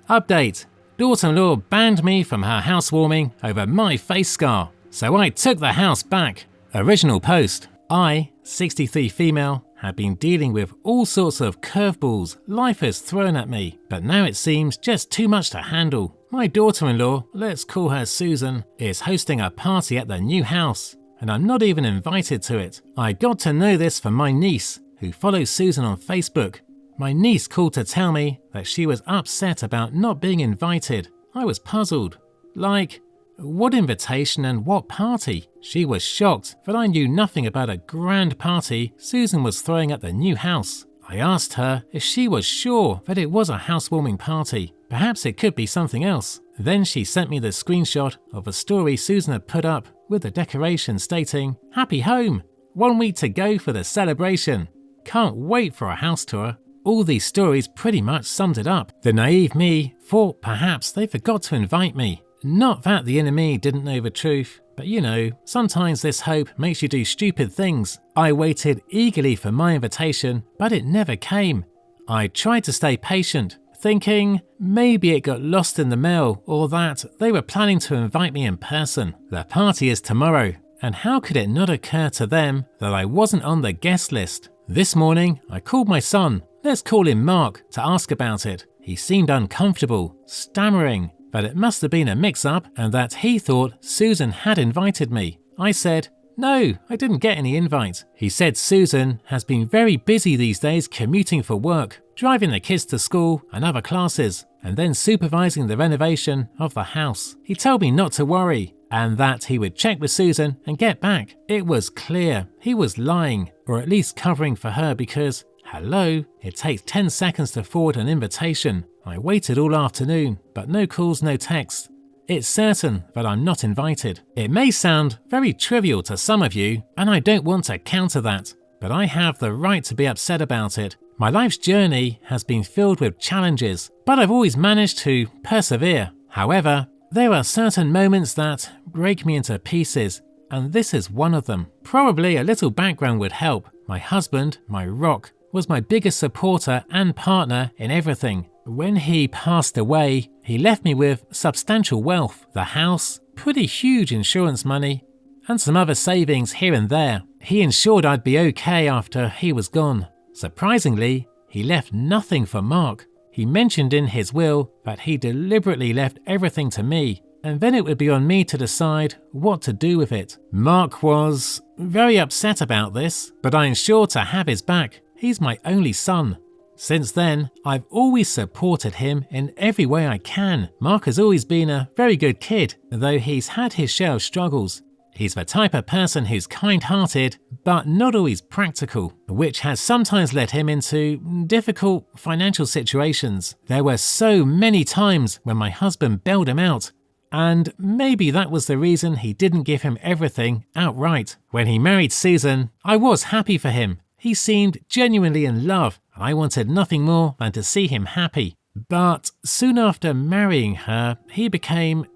Update. Daughter-in-law banned me from her housewarming over my Facescar, so I took the house back. Original post. I, 63 female, had been dealing with all sorts of curveballs life has thrown at me, but now it seems just too much to handle. My daughter-in-law, let's call her Susan, is hosting a party at the new house, and I'm not even invited to it. I got to know this from my niece, who follows Susan on Facebook. My niece called to tell me that she was upset about not being invited. I was puzzled. Like, what invitation and what party? She was shocked that I knew nothing about a grand party Susan was throwing at the new house. I asked her if she was sure that it was a housewarming party. Perhaps it could be something else. Then she sent me the screenshot of a story Susan had put up with the decoration stating, "Happy home! 1 week to go for the celebration. Can't wait for a house tour." All these stories pretty much summed it up. The naive me thought perhaps they forgot to invite me. Not that the inner me didn't know the truth, but you know, sometimes this hope makes you do stupid things. I waited eagerly for my invitation, but it never came. I tried to stay patient, thinking maybe it got lost in the mail or that they were planning to invite me in person. The party is tomorrow, and how could it not occur to them that I wasn't on the guest list? This morning, I called my son, let's call him Mark, to ask about it. He seemed uncomfortable, stammering, but it must have been a mix-up and that he thought Susan had invited me. I said, "No, I didn't get any invite." He said Susan has been very busy these days commuting for work, driving the kids to school and other classes, and then supervising the renovation of the house. He told me not to worry, and that he would check with Susan and get back. It was clear he was lying, or at least covering for her because, hello, it takes 10 seconds to forward an invitation. I waited all afternoon, but no calls, no texts. It's certain that I'm not invited. It may sound very trivial to some of you, and I don't want to counter that, but I have the right to be upset about it. My life's journey has been filled with challenges, but I've always managed to persevere. However, there are certain moments that break me into pieces, and this is one of them. Probably a little background would help. My husband, my rock, was my biggest supporter and partner in everything. When he passed away, he left me with substantial wealth, the house, pretty huge insurance money, and some other savings here and there. He ensured I'd be okay after he was gone. Surprisingly, he left nothing for Mark. He mentioned in his will that he deliberately left everything to me, and then it would be on me to decide what to do with it. Mark was very upset about this, but I ensured to have his back. He's my only son. Since then, I've always supported him in every way I can. Mark has always been a very good kid, though he's had his share of struggles. He's the type of person who's kind-hearted, but not always practical, which has sometimes led him into difficult financial situations. There were so many times when my husband bailed him out, and maybe that was the reason he didn't give him everything outright. When he married Susan, I was happy for him. He seemed genuinely in love, and I wanted nothing more than to see him happy. But soon after marrying her, he became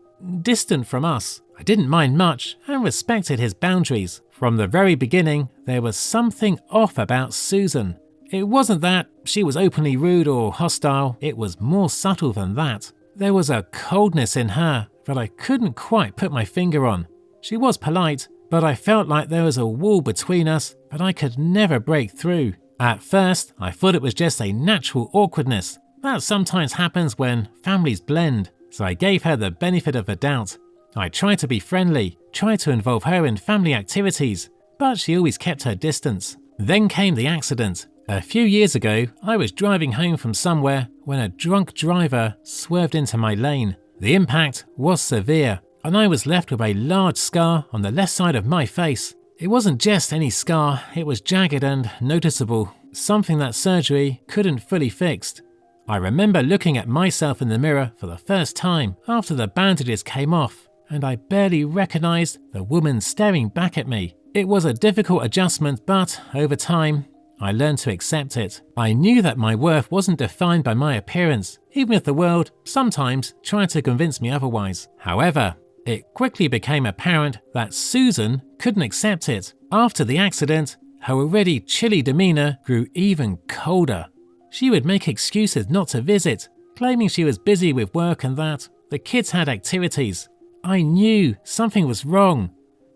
distant from us. I didn't mind much and respected his boundaries. From the very beginning, there was something off about Susan. It wasn't that she was openly rude or hostile, it was more subtle than that. There was a coldness in her that I couldn't quite put my finger on. She was polite, but I felt like there was a wall between us that I could never break through. At first, I thought it was just a natural awkwardness. That sometimes happens when families blend, so I gave her the benefit of the doubt. I tried to be friendly, tried to involve her in family activities, but she always kept her distance. Then came the accident. A few years ago, I was driving home from somewhere when a drunk driver swerved into my lane. The impact was severe, and I was left with a large scar on the left side of my face. It wasn't just any scar, it was jagged and noticeable, something that surgery couldn't fully fix. I remember looking at myself in the mirror for the first time after the bandages came off, and I barely recognized the woman staring back at me. It was a difficult adjustment, but over time, I learned to accept it. I knew that my worth wasn't defined by my appearance, even if the world sometimes tried to convince me otherwise. However, it quickly became apparent that Susan couldn't accept it. After the accident, her already chilly demeanor grew even colder. She would make excuses not to visit, claiming she was busy with work and that the kids had activities. I knew something was wrong,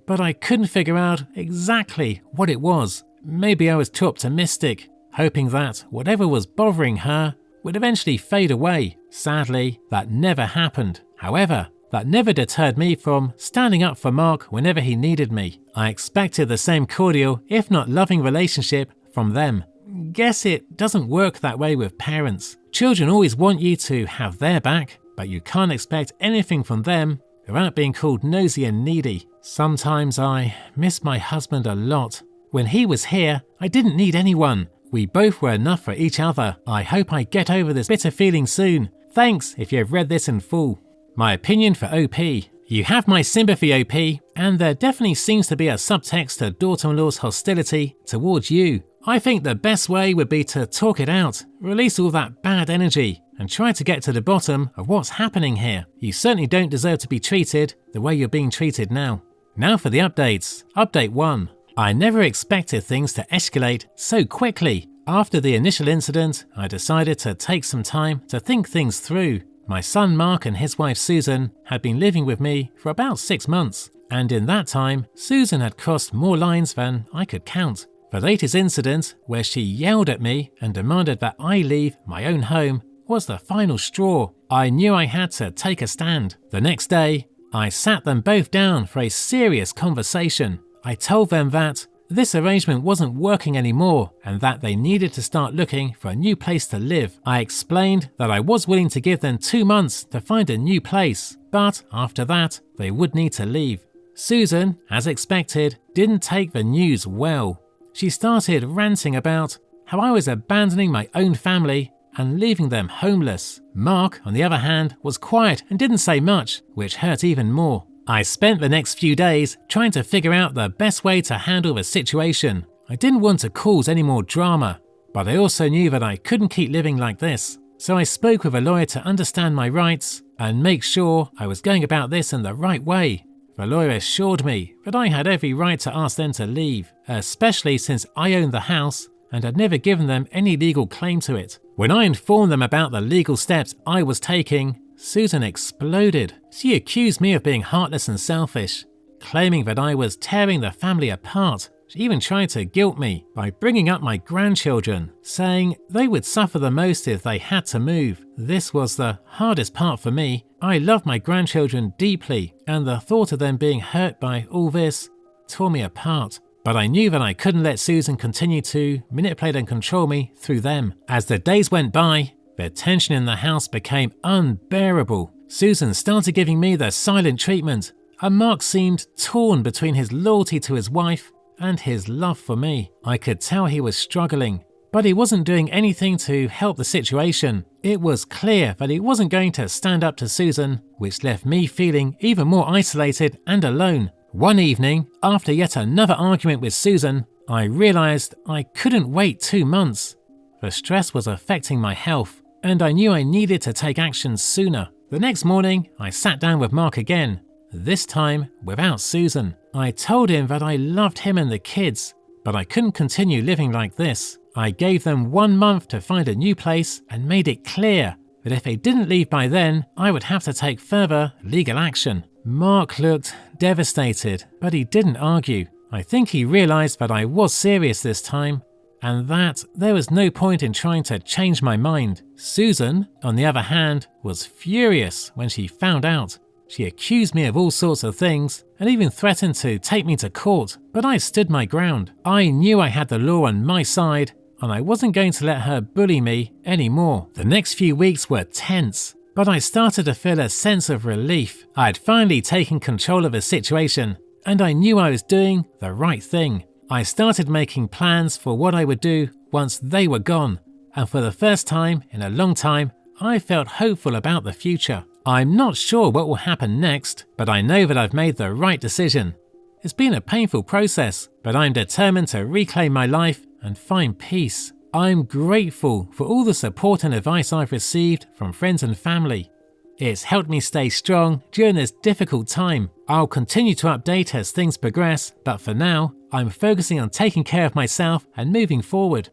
but I couldn't figure out exactly what it was. Maybe I was too optimistic, hoping that whatever was bothering her would eventually fade away. Sadly, that never happened. However, that never deterred me from standing up for Mark whenever he needed me. I expected the same cordial, if not loving relationship from them. Guess it doesn't work that way with parents. Children always want you to have their back, but you can't expect anything from them without being called nosy and needy. Sometimes I miss my husband a lot. When he was here, I didn't need anyone. We both were enough for each other. I hope I get over this bitter feeling soon. Thanks if you have read this in full. My opinion for OP. You have my sympathy, OP, and there definitely seems to be a subtext to daughter-in-law's hostility towards you. I think the best way would be to talk it out, release all that bad energy, and try to get to the bottom of what's happening here. You certainly don't deserve to be treated the way you're being treated now. Now for the updates. Update 1. I never expected things to escalate so quickly. After the initial incident, I decided to take some time to think things through. My son Mark and his wife Susan had been living with me for about 6 months, and in that time, Susan had crossed more lines than I could count. The latest incident, where she yelled at me and demanded that I leave my own home, was the final straw. I knew I had to take a stand. The next day, I sat them both down for a serious conversation. I told them that this arrangement wasn't working anymore and that they needed to start looking for a new place to live. I explained that I was willing to give them 2 months to find a new place, but after that, they would need to leave. Susan, as expected, didn't take the news well. She started ranting about how I was abandoning my own family and leaving them homeless. Mark, on the other hand, was quiet and didn't say much, which hurt even more. I spent the next few days trying to figure out the best way to handle the situation. I didn't want to cause any more drama, but I also knew that I couldn't keep living like this. So I spoke with a lawyer to understand my rights and make sure I was going about this in the right way. The lawyer assured me that I had every right to ask them to leave, especially since I owned the house and had never given them any legal claim to it. When I informed them about the legal steps I was taking, Susan exploded. She accused me of being heartless and selfish, claiming that I was tearing the family apart. She even tried to guilt me by bringing up my grandchildren, saying they would suffer the most if they had to move. This was the hardest part for me. I love my grandchildren deeply, and the thought of them being hurt by all this tore me apart. But I knew that I couldn't let Susan continue to manipulate and control me through them. As the days went by, the tension in the house became unbearable. Susan started giving me the silent treatment, and Mark seemed torn between his loyalty to his wife and his love for me. I could tell he was struggling, but he wasn't doing anything to help the situation. It was clear that he wasn't going to stand up to Susan, which left me feeling even more isolated and alone. One evening, after yet another argument with Susan, I realized I couldn't wait 2 months. The stress was affecting my health, and I knew I needed to take action sooner. The next morning, I sat down with Mark again, this time without Susan. I told him that I loved him and the kids, but I couldn't continue living like this. I gave them 1 month to find a new place and made it clear that if they didn't leave by then, I would have to take further legal action. Mark looked devastated, but he didn't argue. I think he realized that I was serious this time, and that there was no point in trying to change my mind. Susan, on the other hand, was furious when she found out. She accused me of all sorts of things and even threatened to take me to court, but I stood my ground. I knew I had the law on my side, and I wasn't going to let her bully me anymore. The next few weeks were tense, but I started to feel a sense of relief. I had finally taken control of the situation, and I knew I was doing the right thing. I started making plans for what I would do once they were gone, and for the first time in a long time, I felt hopeful about the future. I'm not sure what will happen next, but I know that I've made the right decision. It's been a painful process, but I'm determined to reclaim my life and find peace. I'm grateful for all the support and advice I've received from friends and family. It's helped me stay strong during this difficult time. I'll continue to update as things progress, but for now, I'm focusing on taking care of myself and moving forward.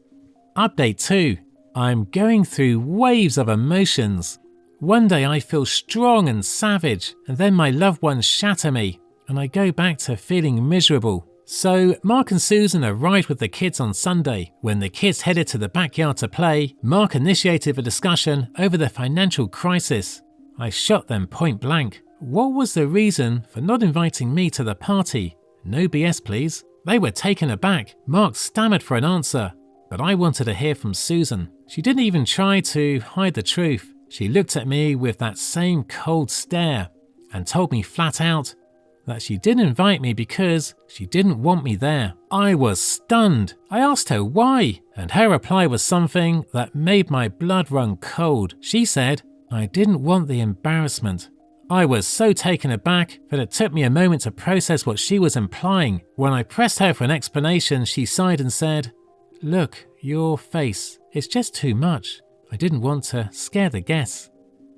Update 2. I'm going through waves of emotions. One day I feel strong and savage, and then my loved ones shatter me, and I go back to feeling miserable. So Mark and Susan arrived with the kids on Sunday. When the kids headed to the backyard to play, Mark initiated a discussion over the financial crisis. I shot them point blank. What was the reason for not inviting me to the party? No BS, please. They were taken aback. Mark stammered for an answer, but I wanted to hear from Susan. She didn't even try to hide the truth. She looked at me with that same cold stare and told me flat out that she didn't invite me because she didn't want me there. I was stunned. I asked her why, and her reply was something that made my blood run cold. She said, "I didn't want the embarrassment." I was so taken aback that it took me a moment to process what she was implying. When I pressed her for an explanation, she sighed and said, "Look, your face, it's just too much. I didn't want to scare the guests."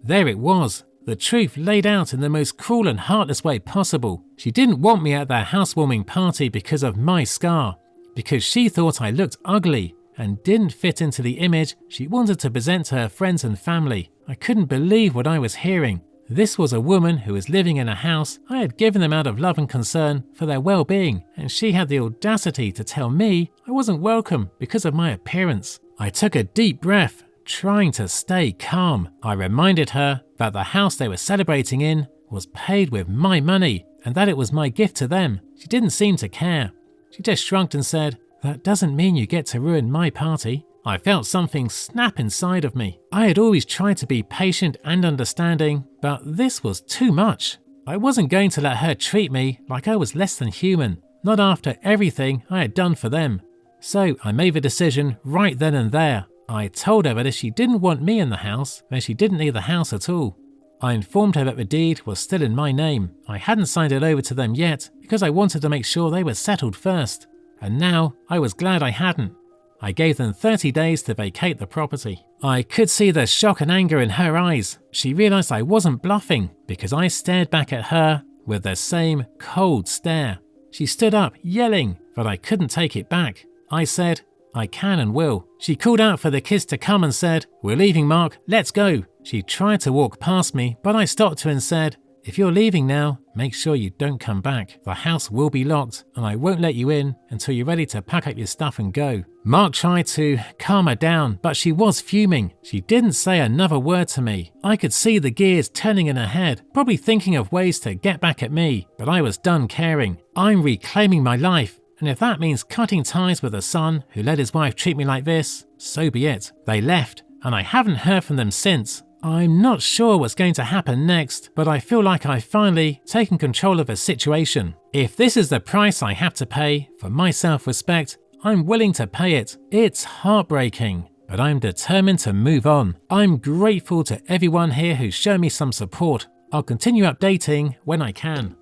There it was. The truth laid out in the most cruel and heartless way possible. She didn't want me at their housewarming party because of my scar, because she thought I looked ugly and didn't fit into the image she wanted to present to her friends and family. I couldn't believe what I was hearing. This was a woman who was living in a house I had given them out of love and concern for their well-being, and she had the audacity to tell me I wasn't welcome because of my appearance. I took a deep breath, trying to stay calm. I reminded her that the house they were celebrating in was paid with my money and that it was my gift to them. She didn't seem to care. She just shrugged and said, "That doesn't mean you get to ruin my party." I felt something snap inside of me. I had always tried to be patient and understanding, but this was too much. I wasn't going to let her treat me like I was less than human, not after everything I had done for them. So I made the decision right then and there. I told her that if she didn't want me in the house, then she didn't need the house at all. I informed her that the deed was still in my name. I hadn't signed it over to them yet because I wanted to make sure they were settled first. And now I was glad I hadn't. I gave them 30 days to vacate the property. I could see the shock and anger in her eyes. She realized I wasn't bluffing because I stared back at her with the same cold stare. She stood up, yelling, but I couldn't take it back. I said, "I can and will." She called out for the kids to come and said, "We're leaving, Mark, let's go." She tried to walk past me, but I stopped her and said, "If you're leaving now, make sure you don't come back. The house will be locked and I won't let you in until you're ready to pack up your stuff and go." Mark tried to calm her down, but she was fuming. She didn't say another word to me. I could see the gears turning in her head, probably thinking of ways to get back at me, but I was done caring. I'm reclaiming my life. And if that means cutting ties with a son who let his wife treat me like this, so be it. They left, and I haven't heard from them since. I'm not sure what's going to happen next, but I feel like I've finally taken control of the situation. If this is the price I have to pay for my self-respect, I'm willing to pay it. It's heartbreaking, but I'm determined to move on. I'm grateful to everyone here who's shown me some support. I'll continue updating when I can.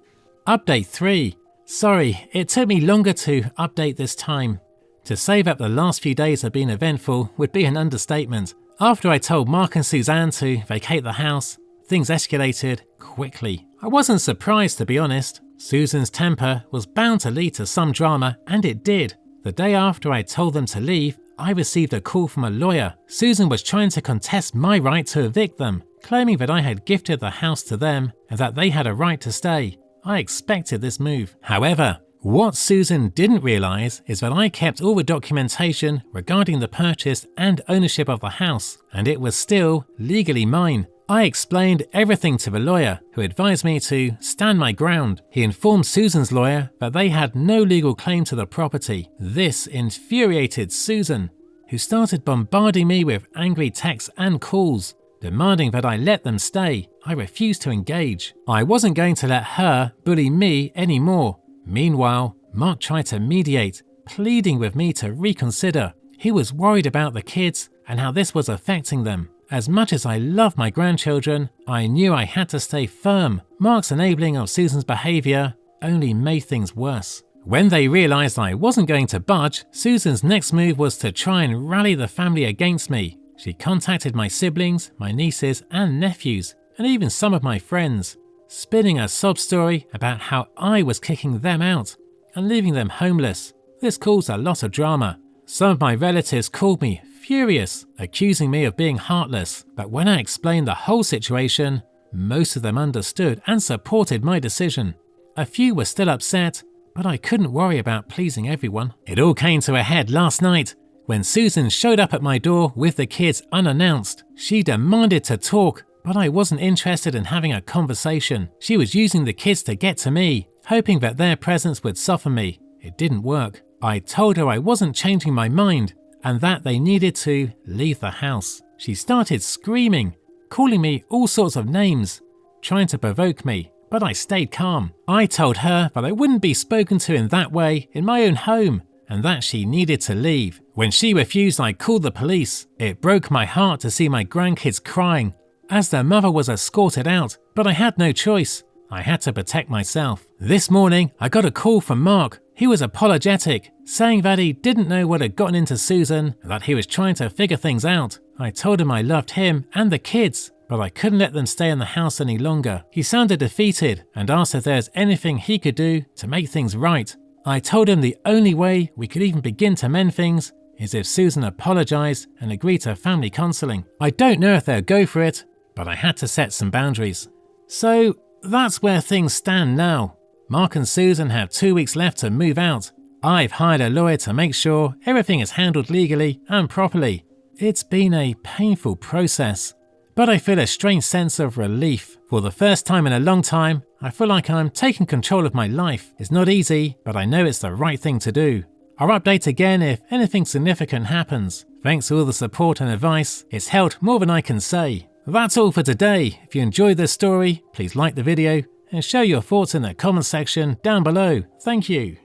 Update 3. Sorry, it took me longer to update this time. To say that the last few days have been eventful would be an understatement. After I told Mark and Suzanne to vacate the house, things escalated quickly. I wasn't surprised, to be honest. Susan's temper was bound to lead to some drama, and it did. The day after I told them to leave, I received a call from a lawyer. Susan was trying to contest my right to evict them, claiming that I had gifted the house to them and that they had a right to stay. I expected this move. However, what Susan didn't realize is that I kept all the documentation regarding the purchase and ownership of the house, and it was still legally mine. I explained everything to the lawyer, who advised me to stand my ground. He informed Susan's lawyer that they had no legal claim to the property. This infuriated Susan, who started bombarding me with angry texts and calls, demanding that I let them stay. I refused to engage. I wasn't going to let her bully me anymore. Meanwhile, Mark tried to mediate, pleading with me to reconsider. He was worried about the kids and how this was affecting them. As much as I love my grandchildren, I knew I had to stay firm. Mark's enabling of Susan's behavior only made things worse. When they realized I wasn't going to budge, Susan's next move was to try and rally the family against me. She contacted my siblings, my nieces and nephews, and even some of my friends, spinning a sob story about how I was kicking them out and leaving them homeless. This caused a lot of drama. Some of my relatives called me furious, accusing me of being heartless. But when I explained the whole situation, most of them understood and supported my decision. A few were still upset, but I couldn't worry about pleasing everyone. It all came to a head last night when Susan showed up at my door with the kids unannounced. She demanded to talk, but I wasn't interested in having a conversation. She was using the kids to get to me, hoping that their presence would soften me. It didn't work. I told her I wasn't changing my mind and that they needed to leave the house. She started screaming, calling me all sorts of names, trying to provoke me, but I stayed calm. I told her that I wouldn't be spoken to in that way in my own home and that she needed to leave. When she refused, I called the police. It broke my heart to see my grandkids crying as their mother was escorted out, but I had no choice. I had to protect myself. This morning, I got a call from Mark. He was apologetic, saying that he didn't know what had gotten into Susan and that he was trying to figure things out. I told him I loved him and the kids, but I couldn't let them stay in the house any longer. He sounded defeated and asked if there's anything he could do to make things right. I told him the only way we could even begin to mend things is if Susan apologized and agreed to family counseling. I don't know if they'll go for it, but I had to set some boundaries. So that's where things stand now. Mark and Susan have 2 weeks left to move out. I've hired a lawyer to make sure everything is handled legally and properly. It's been a painful process, but I feel a strange sense of relief. For the first time in a long time, I feel like I'm taking control of my life. It's not easy, but I know it's the right thing to do. I'll update again if anything significant happens. Thanks for all the support and advice. It's helped more than I can say. That's all for today. If you enjoyed this story, please like the video and share your thoughts in the comment section down below. Thank you.